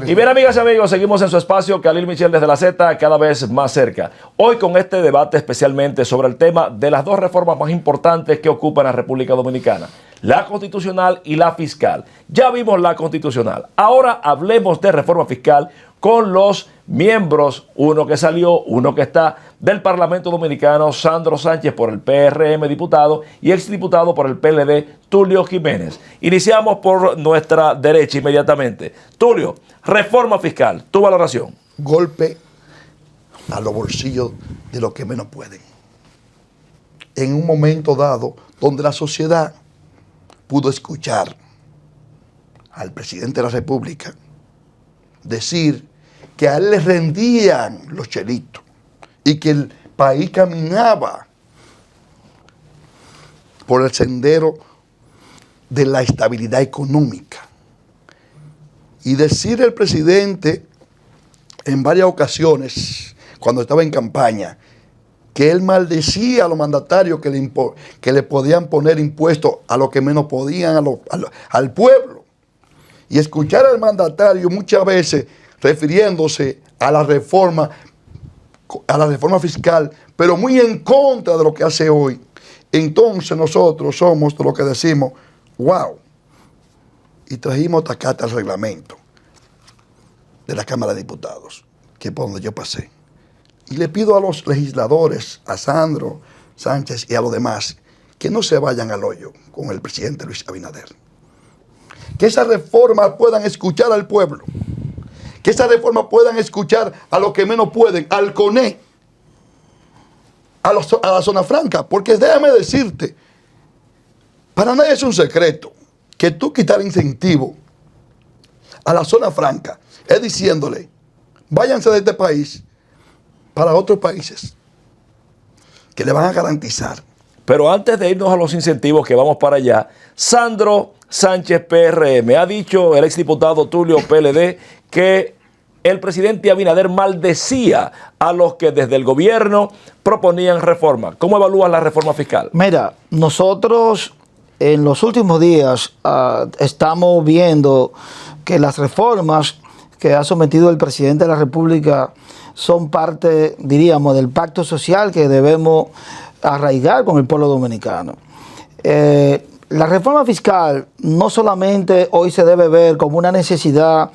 Y bien, amigas y amigos, seguimos en su espacio Khalil Michel desde la Z, cada vez más cerca. Hoy con este debate especialmente sobre el tema de las dos reformas más importantes que ocupan la República Dominicana, la constitucional y la fiscal. Ya vimos la constitucional, ahora hablemos de reforma fiscal con los miembros, uno que salió, uno que está del Parlamento Dominicano, Sandro Sánchez por el PRM diputado y exdiputado por el PLD, Tulio Jiménez. Iniciamos por nuestra derecha inmediatamente. Tulio, reforma fiscal, tu valoración. Golpe a los bolsillos de los que menos pueden. En un momento dado donde la sociedad pudo escuchar al presidente de la República decir que a él le rendían los chelitos y que el país caminaba por el sendero de la estabilidad económica. Y decir el presidente en varias ocasiones, cuando estaba en campaña, que él maldecía a los mandatarios que le podían poner impuestos a los que menos podían, al pueblo. Y escuchar al mandatario muchas veces refiriéndose a la reforma fiscal, pero muy en contra de lo que hace hoy. Entonces nosotros somos de lo que decimos, wow, y trajimos tacata al reglamento de la Cámara de Diputados, que es por donde yo pasé. Y le pido a los legisladores, a Sandro Sánchez y a los demás, que no se vayan al hoyo con el presidente Luis Abinader. Que esa reforma puedan escuchar al pueblo. Que esa reforma puedan escuchar a los que menos pueden, al CONE, a la zona franca. Porque déjame decirte, para nadie es un secreto que tú quitar incentivo a la zona franca es diciéndole, váyanse de este país para otros países que le van a garantizar. Pero antes de irnos a los incentivos, que vamos para allá, Sandro Sánchez PRM, ha dicho el exdiputado Tulio PLD que el presidente Abinader maldecía a los que desde el gobierno proponían reforma. ¿Cómo evalúas la reforma fiscal? Mira, nosotros en los últimos días estamos viendo que las reformas que ha sometido el presidente de la República son parte, diríamos, del pacto social que debemos arraigar con el pueblo dominicano. La reforma fiscal no solamente hoy se debe ver como una necesidad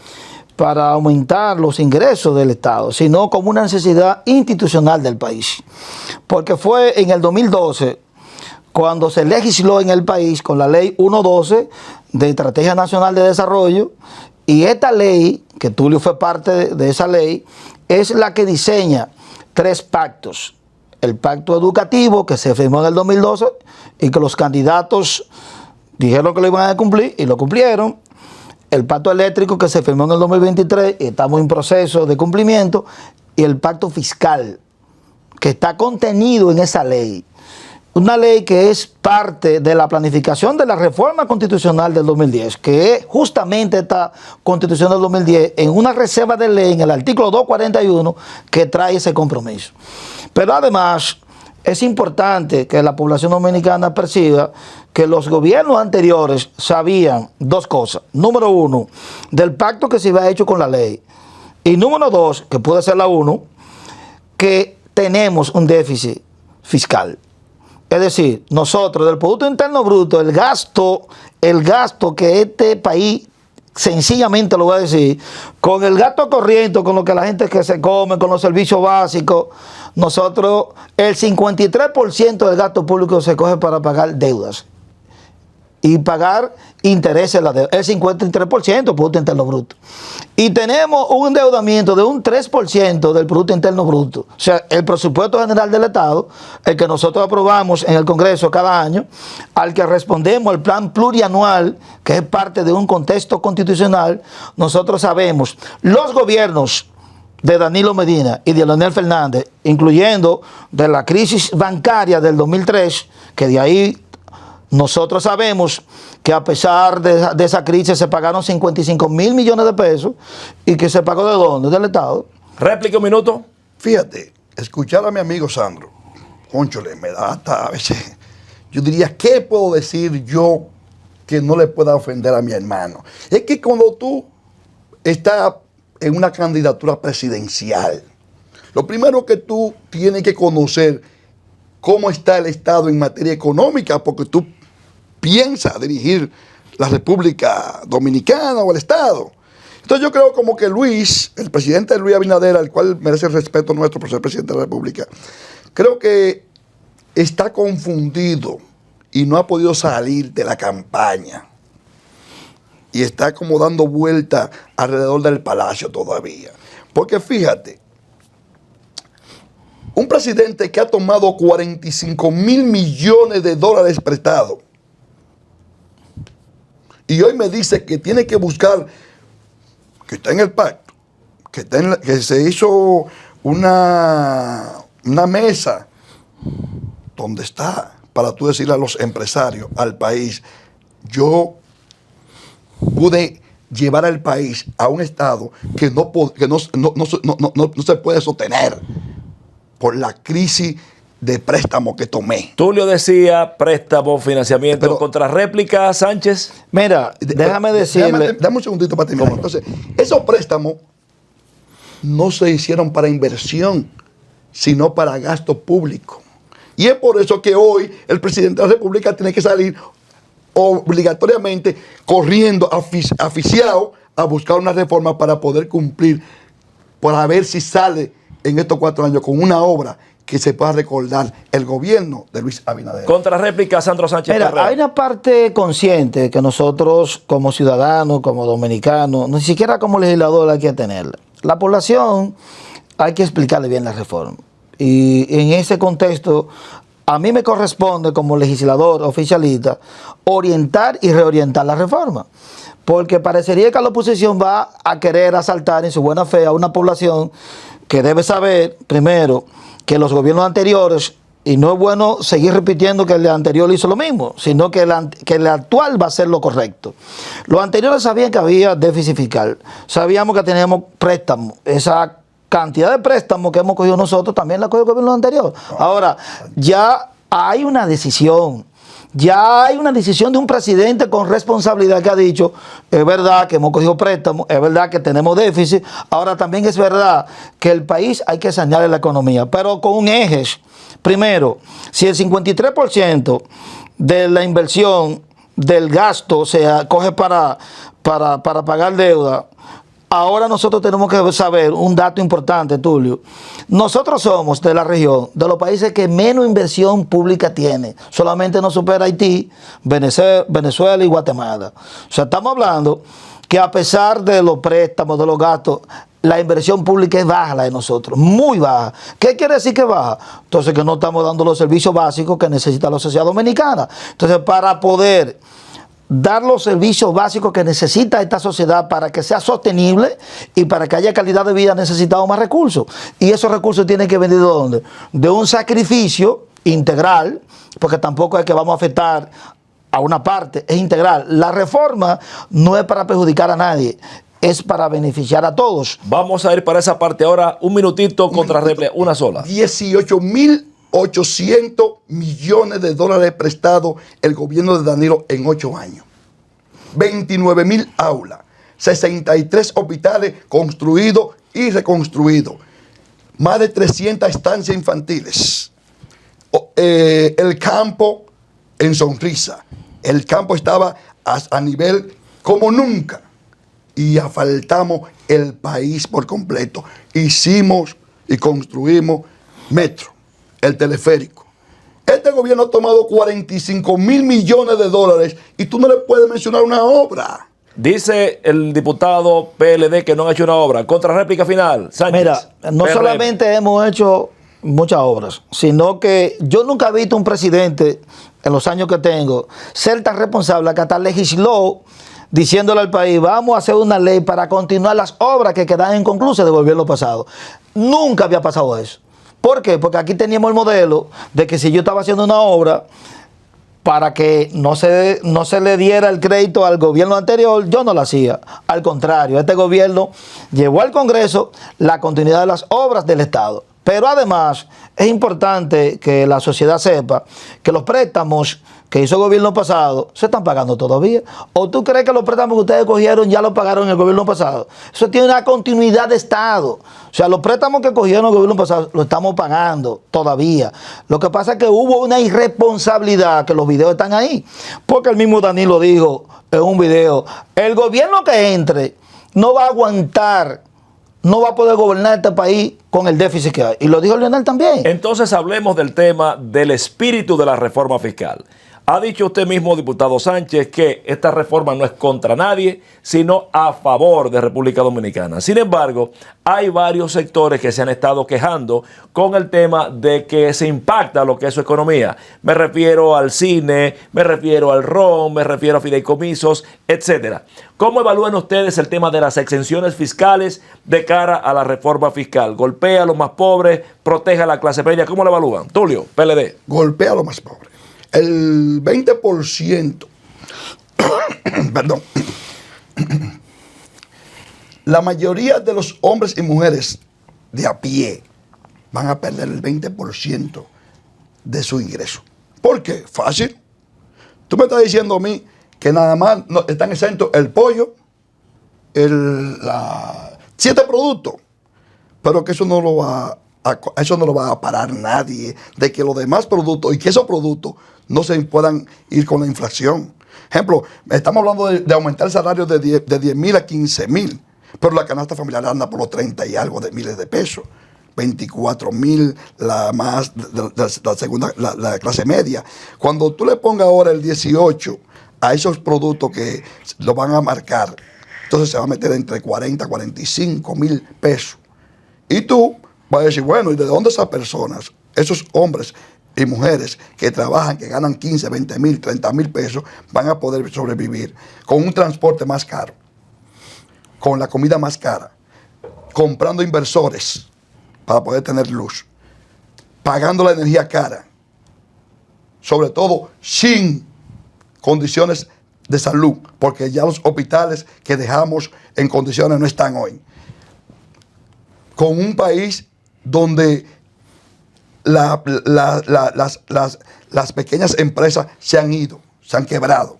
para aumentar los ingresos del Estado, sino como una necesidad institucional del país. Porque fue en el 2012 cuando se legisló en el país con la ley 112 de Estrategia Nacional de Desarrollo, y esta ley, que Tulio fue parte de esa ley, es la que diseña 3 pactos. El pacto educativo, que se firmó en el 2012 y que los candidatos dijeron que lo iban a cumplir y lo cumplieron. El pacto eléctrico, que se firmó en el 2023 y estamos en proceso de cumplimiento. Y el pacto fiscal, que está contenido en esa ley. Una ley que es parte de la planificación de la reforma constitucional del 2010, que es justamente esta constitución del 2010, en una reserva de ley en el artículo 241 que trae ese compromiso. Pero además es importante que la población dominicana perciba que los gobiernos anteriores sabían 2 cosas. Número 1, del pacto que se había hecho con la ley. Y número 2, que puede ser la 1, que tenemos un déficit fiscal. Es decir, nosotros del Producto Interno Bruto, el gasto que este país, sencillamente lo voy a decir, con el gasto corriente, con lo que la gente que se come, con los servicios básicos, nosotros el 53% del gasto público se coge para pagar deudas y pagar intereses en la deuda, el 53% del Producto Interno Bruto. Y tenemos un endeudamiento de un 3% del Producto Interno Bruto. O sea, el presupuesto general del Estado, el que nosotros aprobamos en el Congreso cada año, al que respondemos al plan plurianual, que es parte de un contexto constitucional, nosotros sabemos, los gobiernos de Danilo Medina y de Leonel Fernández, incluyendo de la crisis bancaria del 2003, que de ahí nosotros sabemos que a pesar de esa crisis se pagaron 55,000 millones de pesos y que se pagó ¿de dónde? Del Estado. Réplica, un minuto. Fíjate, escuchar a mi amigo Sandro, cónchole, me da hasta a veces, yo diría, ¿qué puedo decir yo que no le pueda ofender a mi hermano? Es que cuando tú está en una candidatura presidencial. Lo primero que tú tienes que conocer cómo está el Estado en materia económica, porque tú piensas dirigir la República Dominicana o el Estado. Entonces yo creo como que Luis, el presidente Luis Abinader, al cual merece el respeto nuestro por ser presidente de la República, creo que está confundido y no ha podido salir de la campaña. Y está como dando vuelta alrededor del palacio todavía. Porque fíjate, un presidente que ha tomado 45,000 millones de dólares prestados y hoy me dice que tiene que buscar, que está en el pacto, que se hizo una mesa donde está para tú decirle a los empresarios, al país, yo pude llevar al país a un estado que no se puede sostener por la crisis de préstamo que tomé. Tulio decía préstamo, financiamiento, Pero, contra réplica, Sánchez. Mira, déjame decirle. Dame un segundito para terminar. Entonces, esos préstamos no se hicieron para inversión, sino para gasto público. Y es por eso que hoy el presidente de la República tiene que salir obligatoriamente corriendo, aficiado a buscar una reforma para poder cumplir, para ver si sale en estos 4 años con una obra que se pueda recordar el gobierno de Luis Abinader. Contra réplica, Sandro Sánchez. Mira, Terrero. hay una parte consciente que nosotros como ciudadanos, como dominicanos, ni siquiera como legislador hay que tenerla. La población hay que explicarle bien la reforma. Y en ese contexto, a mí me corresponde como legislador oficialista orientar y reorientar la reforma. Porque parecería que la oposición va a querer asaltar en su buena fe a una población que debe saber, primero, que los gobiernos anteriores, y no es bueno seguir repitiendo que el anterior hizo lo mismo, sino que el actual va a hacer lo correcto. Los anteriores sabían que había déficit fiscal, sabíamos que teníamos préstamos, esa cantidad de préstamos que hemos cogido nosotros también la cogió el gobierno anterior. Ahora, ya hay una decisión. Ya hay una decisión de un presidente con responsabilidad que ha dicho, es verdad que hemos cogido préstamos, es verdad que tenemos déficit, ahora también es verdad que el país hay que sanear la economía, pero con un eje. Primero, si el 53% de la inversión del gasto se coge para pagar deuda, ahora nosotros tenemos que saber un dato importante, Tulio. Nosotros somos de la región, de los países que menos inversión pública tiene. Solamente nos supera Haití, Venezuela y Guatemala. O sea, estamos hablando que a pesar de los préstamos, de los gastos, la inversión pública es baja, la de nosotros, muy baja. ¿Qué quiere decir que baja? Entonces que no estamos dando los servicios básicos que necesita la sociedad dominicana. Entonces, para poder dar los servicios básicos que necesita esta sociedad para que sea sostenible y para que haya calidad de vida, necesitamos más recursos. Y esos recursos tienen que venir ¿de dónde? De un sacrificio integral, porque tampoco es que vamos a afectar a una parte, es integral. La reforma no es para perjudicar a nadie, es para beneficiar a todos. Vamos a ir para esa parte ahora, un minutito contra réplica, una sola. 18,800 millones de dólares prestados el gobierno de Danilo en 8 años. 29,000 aulas, 63 hospitales construidos y reconstruidos, más de 300 estancias infantiles. El campo en sonrisa. El campo estaba a nivel como nunca y asfaltamos el país por completo. Hicimos y construimos metro, el teleférico. Este gobierno ha tomado 45,000 millones de dólares y tú no le puedes mencionar una obra. Dice el diputado PLD que no han hecho una obra. Contra réplica final, Sánchez. Mira, no PRM. solamente hemos hecho muchas obras, sino que yo nunca he visto un presidente en los años que tengo ser tan responsable que hasta legisló diciéndole al país, vamos a hacer una ley para continuar las obras que quedan inconclusas del gobierno pasado. Nunca había pasado eso. ¿Por qué? Porque aquí teníamos el modelo de que si yo estaba haciendo una obra, para que no se le diera el crédito al gobierno anterior, yo no la hacía. Al contrario, este gobierno llevó al Congreso la continuidad de las obras del Estado. Pero además es importante que la sociedad sepa que los préstamos que hizo el gobierno pasado se están pagando todavía. ¿O tú crees que los préstamos que ustedes cogieron ya los pagaron en el gobierno pasado? Eso tiene una continuidad de Estado. O sea, los préstamos que cogieron el gobierno pasado los estamos pagando todavía. Lo que pasa es que hubo una irresponsabilidad, que los videos están ahí. Porque el mismo Danilo dijo en un video, el gobierno que entre no va a aguantar, no va a poder gobernar este país con el déficit que hay. Y lo dijo Leonel también. Entonces hablemos del tema del espíritu de la reforma fiscal. Ha dicho usted mismo, diputado Sánchez, que esta reforma no es contra nadie, sino a favor de República Dominicana. Sin embargo, hay varios sectores que se han estado quejando con el tema de que se impacta lo que es su economía. Me refiero al cine, me refiero al ron, me refiero a fideicomisos, etcétera. ¿Cómo evalúan ustedes el tema de las exenciones fiscales de cara a la reforma fiscal? ¿Golpea a los más pobres? ¿Protege a la clase media? ¿Cómo lo evalúan? Tulio, PLD. Golpea a los más pobres. El 20%, perdón, la mayoría de los hombres y mujeres de a pie van a perder el 20% de su ingreso. ¿Por qué? Fácil. Tú me estás diciendo a mí que nada más están exentos el pollo, 7 productos, pero que eso no lo va a parar nadie, de que los demás productos y que esos productos no se puedan ir con la inflación. Ejemplo, estamos hablando de aumentar el salario de 10,000 a 15,000, pero la canasta familiar anda por los 30 y algo de miles de pesos. 24,000 la clase media. Cuando tú le pongas ahora el 18 a esos productos que lo van a marcar, entonces se va a meter entre 40 a 45,000 pesos. Y tú vas a decir, bueno, ¿y de dónde esas personas, esos hombres y mujeres que trabajan, que ganan 15, 20,000, 30,000 pesos, van a poder sobrevivir con un transporte más caro, con la comida más cara, comprando inversores para poder tener luz, pagando la energía cara, sobre todo sin condiciones de salud, porque ya los hospitales que dejamos en condiciones no están hoy? Con un país donde las pequeñas empresas se han ido, se han quebrado.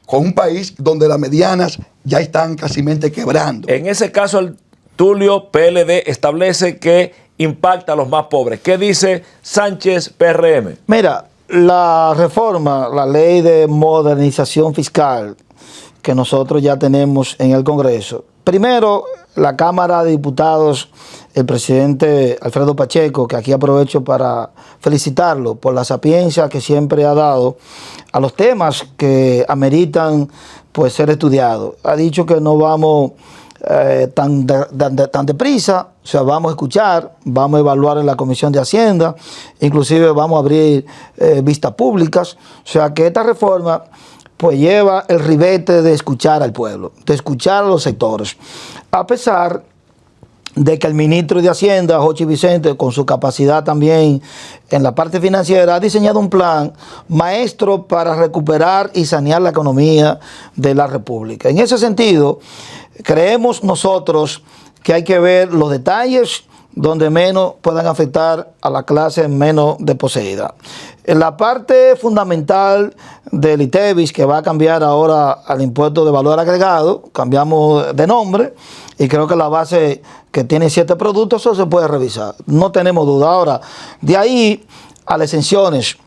Con un país donde las medianas ya están casi quebrando. En ese caso, el Tulio PLD establece que impacta a los más pobres. ¿Qué dice Sánchez PRM? Mira, la reforma, la ley de modernización fiscal que nosotros ya tenemos en el Congreso. Primero, la Cámara de Diputados, el presidente Alfredo Pacheco, que aquí aprovecho para felicitarlo por la sapiencia que siempre ha dado a los temas que ameritan pues ser estudiados. Ha dicho que no vamos tan deprisa, o sea, vamos a escuchar, vamos a evaluar en la Comisión de Hacienda, inclusive vamos a abrir vistas públicas, o sea que esta reforma pues lleva el ribete de escuchar al pueblo, de escuchar a los sectores. A pesar de que el ministro de Hacienda, Jochi Vicente, con su capacidad también en la parte financiera, ha diseñado un plan maestro para recuperar y sanear la economía de la República. En ese sentido, creemos nosotros que hay que ver los detalles donde menos puedan afectar a la clase menos desposeída. En la parte fundamental del ITEVIS, que va a cambiar ahora al impuesto de valor agregado, cambiamos de nombre, y creo que la base que tiene 7 productos, eso se puede revisar, no tenemos duda. Ahora, de ahí a las exenciones,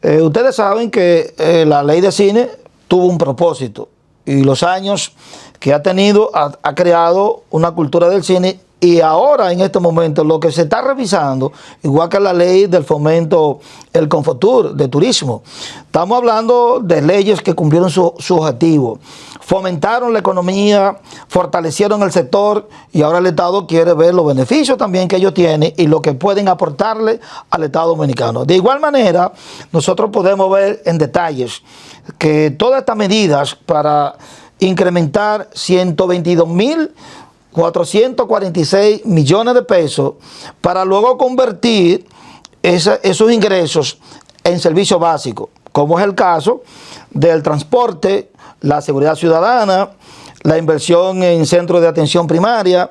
ustedes saben que la ley de cine tuvo un propósito, y los años que ha tenido ha creado una cultura del cine. Y ahora, en este momento, lo que se está revisando, igual que la ley del fomento, el Confotur, de turismo, estamos hablando de leyes que cumplieron su objetivo, fomentaron la economía, fortalecieron el sector, y ahora el Estado quiere ver los beneficios también que ellos tienen y lo que pueden aportarle al Estado dominicano. De igual manera, nosotros podemos ver en detalles que todas estas medidas para incrementar 122,446 millones de pesos para luego convertir esos ingresos en servicios básicos, como es el caso del transporte, la seguridad ciudadana, la inversión en centros de atención primaria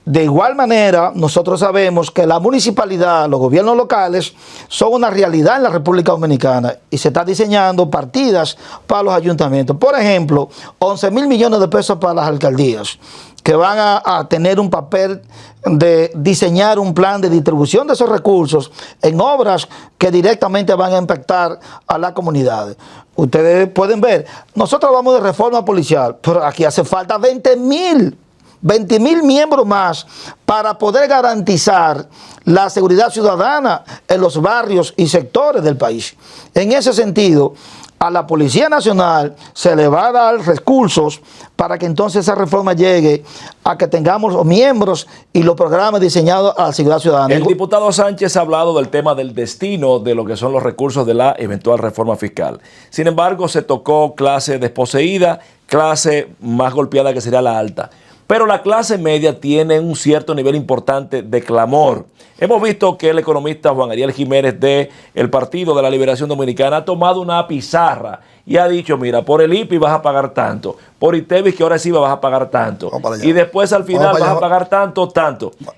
De igual manera, nosotros sabemos que la municipalidad, los gobiernos locales, son una realidad en la República Dominicana y se está diseñando partidas para los ayuntamientos. Por ejemplo, 11.000 millones de pesos para las alcaldías, que van a tener un papel de diseñar un plan de distribución de esos recursos en obras que directamente van a impactar a las comunidades. Ustedes pueden ver, nosotros hablamos de reforma policial, pero aquí hace falta 20.000 miembros más para poder garantizar la seguridad ciudadana en los barrios y sectores del país. En ese sentido, a la Policía Nacional se le va a dar recursos para que entonces esa reforma llegue a que tengamos los miembros y los programas diseñados a la seguridad ciudadana. El diputado Sánchez ha hablado del tema del destino de lo que son los recursos de la eventual reforma fiscal. Sin embargo, se tocó clase desposeída, clase más golpeada que sería la alta. Pero la clase media tiene un cierto nivel importante de clamor. Hemos visto que el economista Juan Ariel Jiménez del Partido de la Liberación Dominicana ha tomado una pizarra y ha dicho, mira, por el IPI vas a pagar tanto, por ITEVIS que ahora sí vas a pagar tanto, y después al final vas a pagar tanto.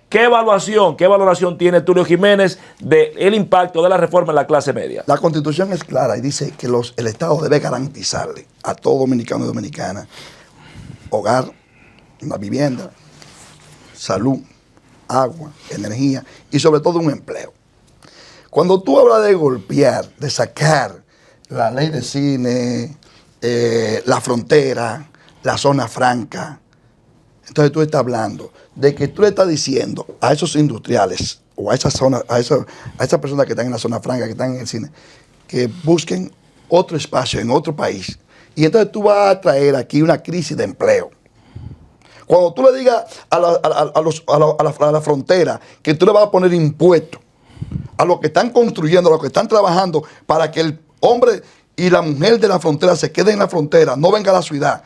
¿Qué valoración tiene Tulio Jiménez del impacto de la reforma en la clase media? La Constitución es clara y dice que el Estado debe garantizarle a todo dominicano y dominicana hogar, una vivienda, salud, agua, energía y sobre todo un empleo. Cuando tú hablas de golpear, de sacar la ley de cine, la frontera, la zona franca, entonces tú estás hablando de que tú le estás diciendo a esos industriales o a esas zonas, a esas personas que están en la zona franca, que están en el cine, que busquen otro espacio en otro país. Y entonces tú vas a traer aquí una crisis de empleo. Cuando tú le digas a la frontera que tú le vas a poner impuestos a los que están construyendo, a los que están trabajando para que el hombre y la mujer de la frontera se queden en la frontera, no venga a la ciudad.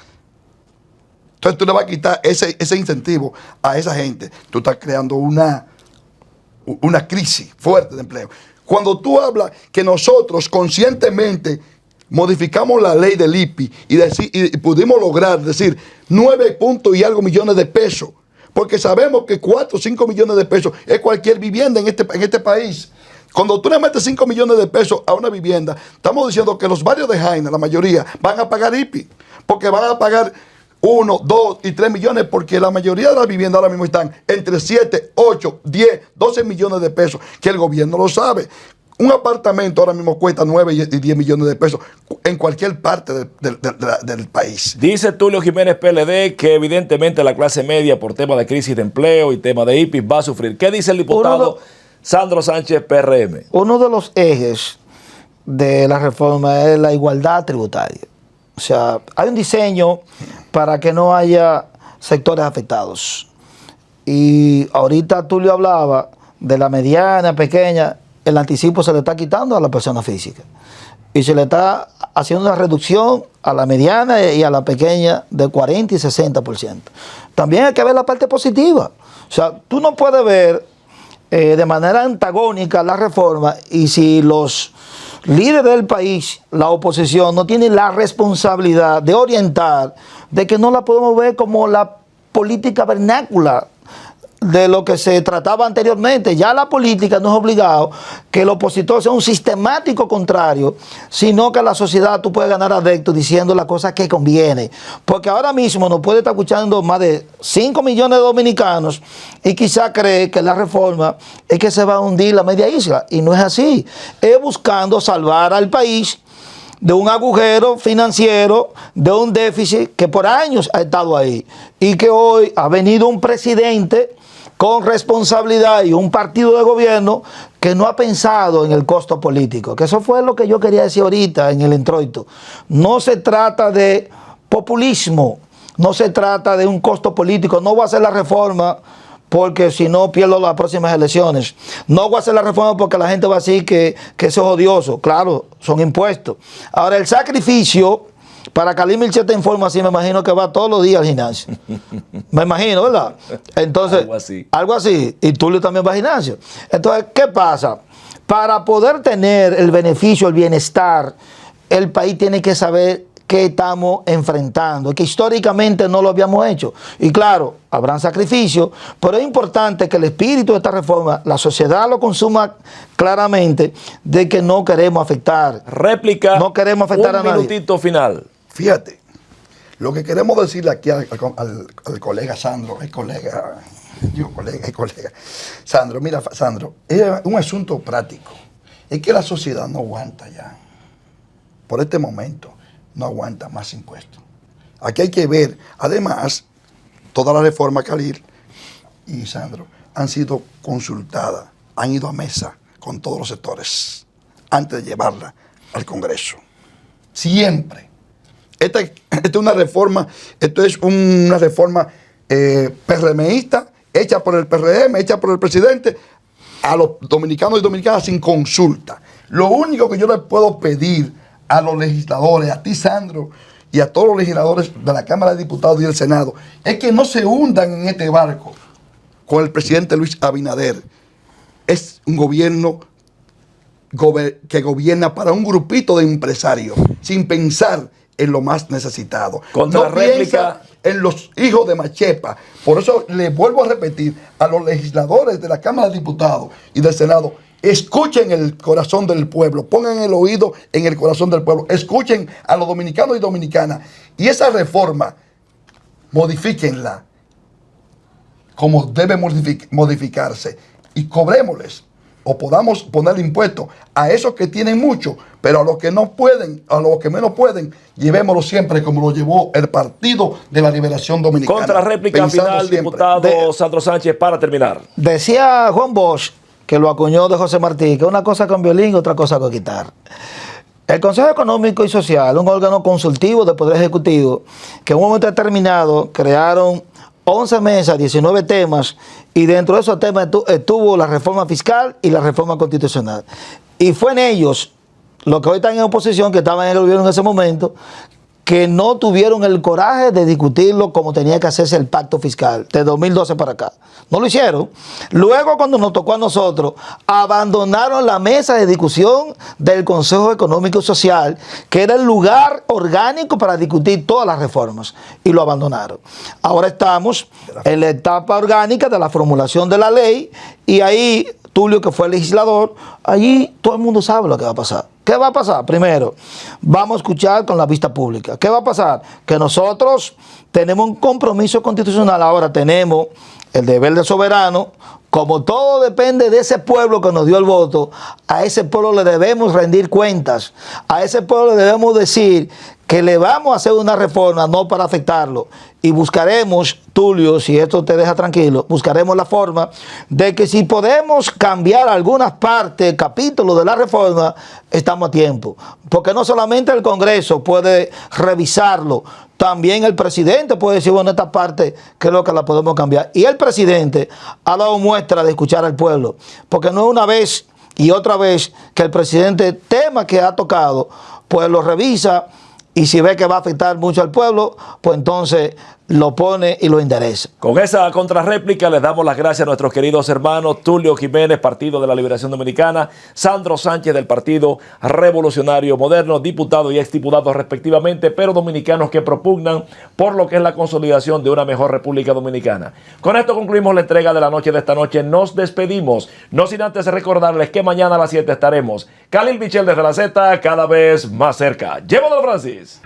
Entonces tú le vas a quitar ese incentivo a esa gente. Tú estás creando una crisis fuerte de empleo. Cuando tú hablas que nosotros conscientemente modificamos la ley del IPI y pudimos lograr decir 9 puntos y algo millones de pesos, porque sabemos que 4 o 5 millones de pesos es cualquier vivienda en este país. Cuando tú le metes 5 millones de pesos a una vivienda, estamos diciendo que los barrios de Jaina, la mayoría, van a pagar IPI, porque van a pagar 1, 2 y 3 millones, porque la mayoría de las viviendas ahora mismo están entre 7, 8, 10, 12 millones de pesos, que el gobierno lo sabe. Un apartamento ahora mismo cuesta 9 y 10 millones de pesos en cualquier parte del país. Dice Tulio Jiménez PLD que evidentemente la clase media por tema de crisis de empleo y tema de IPI va a sufrir. ¿Qué dice el diputado Sandro Sánchez PRM? Uno de los ejes de la reforma es la igualdad tributaria. O sea, hay un diseño para que no haya sectores afectados. Y ahorita Tulio hablaba de la mediana, pequeña. El anticipo se le está quitando a la persona física y se le está haciendo una reducción a la mediana y a la pequeña de 40 y 60%. También hay que ver la parte positiva. O sea, tú no puedes ver de manera antagónica la reforma y si los líderes del país, la oposición, no tienen la responsabilidad de orientar, de que no la podemos ver como la política vernácula de lo que se trataba anteriormente. Ya la política no es obligado que el opositor sea un sistemático contrario, sino que la sociedad tú puedes ganar adeptos diciendo las cosas que conviene. Porque ahora mismo nos puede estar escuchando más de 5 millones de dominicanos y quizá cree que la reforma es que se va a hundir la media isla. Y no es así. Es buscando salvar al país de un agujero financiero, de un déficit que por años ha estado ahí y que hoy ha venido un presidente con responsabilidad y un partido de gobierno que no ha pensado en el costo político, que eso fue lo que yo quería decir ahorita en el introito. No se trata de populismo, no se trata de un costo político, no voy a hacer la reforma porque si no pierdo las próximas elecciones, no voy a hacer la reforma porque la gente va a decir que eso es odioso, claro, son impuestos. Ahora el sacrificio, para que Ali Milchet te informe así, me imagino que va todos los días al gimnasio. Me imagino, ¿verdad? Entonces, algo así. Y Tulio también va al gimnasio. Entonces, ¿qué pasa? Para poder tener el beneficio, el bienestar, el país tiene que saber que estamos enfrentando, que históricamente no lo habíamos hecho. Y claro, habrán sacrificios, pero es importante que el espíritu de esta reforma, la sociedad lo consuma claramente, de que no queremos afectar. Réplica. No queremos afectar a nadie. Un minutito final. Fíjate, lo que queremos decirle aquí al colega Sandro, el colega, Sandro, mira, Sandro, es un asunto práctico. Es que la sociedad no aguanta ya. Por este momento, no aguanta más impuestos. Aquí hay que ver, además, todas las reformas, Khalil y Sandro, han sido consultadas, han ido a mesa con todos los sectores antes de llevarla al Congreso. Siempre. Esta es una reforma, PRMista, hecha por el PRM, hecha por el presidente, a los dominicanos y dominicanas sin consulta. Lo único que yo le puedo pedir a los legisladores, a ti, Sandro, y a todos los legisladores de la Cámara de Diputados y del Senado, es que no se hundan en este barco con el presidente Luis Abinader. Es un gobierno que gobierna para un grupito de empresarios, sin pensar en lo más necesitado. Contra no réplica. Piensa en los hijos de Machepa. Por eso le vuelvo a repetir a los legisladores de la Cámara de Diputados y del Senado: escuchen el corazón del pueblo, pongan el oído en el corazón del pueblo, escuchen a los dominicanos y dominicanas, y esa reforma, modifíquenla como debe modificarse y cobrémosles o podamos poner impuestos a esos que tienen mucho, pero a los que no pueden, a los que menos pueden, llevémoslo siempre como lo llevó el Partido de la Liberación Dominicana. Contra réplica final, diputado Sandro Sánchez, para terminar. Decía Juan Bosch, que lo acuñó de José Martí, que una cosa con violín y otra cosa con quitar. El Consejo Económico y Social, un órgano consultivo del Poder Ejecutivo, que en un momento determinado crearon 11 mesas, 19 temas, y dentro de esos temas estuvo la reforma fiscal y la reforma constitucional. Y fue en ellos, los que hoy están en oposición, que estaban en el gobierno en ese momento, que no tuvieron el coraje de discutirlo como tenía que hacerse el pacto fiscal de 2012 para acá. No lo hicieron. Luego, cuando nos tocó a nosotros, abandonaron la mesa de discusión del Consejo Económico y Social, que era el lugar orgánico para discutir todas las reformas, y lo abandonaron. Ahora estamos en la etapa orgánica de la formulación de la ley, y ahí Tulio, que fue el legislador, allí todo el mundo sabe lo que va a pasar. ¿Qué va a pasar? Primero, vamos a escuchar con la vista pública. ¿Qué va a pasar? Que nosotros tenemos un compromiso constitucional, ahora tenemos el deber de soberano. Como todo depende de ese pueblo que nos dio el voto, a ese pueblo le debemos rendir cuentas. A ese pueblo le debemos decir que le vamos a hacer una reforma, no para afectarlo. Y buscaremos, Tulio, si esto te deja tranquilo, buscaremos la forma de que si podemos cambiar algunas partes, capítulos de la reforma, estamos a tiempo. Porque no solamente el Congreso puede revisarlo, también el presidente puede decir, bueno, esta parte creo que la podemos cambiar. Y el presidente ha dado muestra de escuchar al pueblo, porque no es una vez y otra vez que el presidente, tema que ha tocado, pues lo revisa, y si ve que va a afectar mucho al pueblo, pues entonces lo pone y lo endereza. Con esa contrarréplica les damos las gracias a nuestros queridos hermanos Tulio Jiménez, Partido de la Liberación Dominicana, Sandro Sánchez del Partido Revolucionario Moderno, diputado y exdiputado respectivamente, pero dominicanos que propugnan por lo que es la consolidación de una mejor República Dominicana. Con esto concluimos la entrega de la noche de esta noche. Nos despedimos, no sin antes recordarles que mañana a las 7 estaremos. Khalil Michel desde la Z, cada vez más cerca. Llévalo, Francis.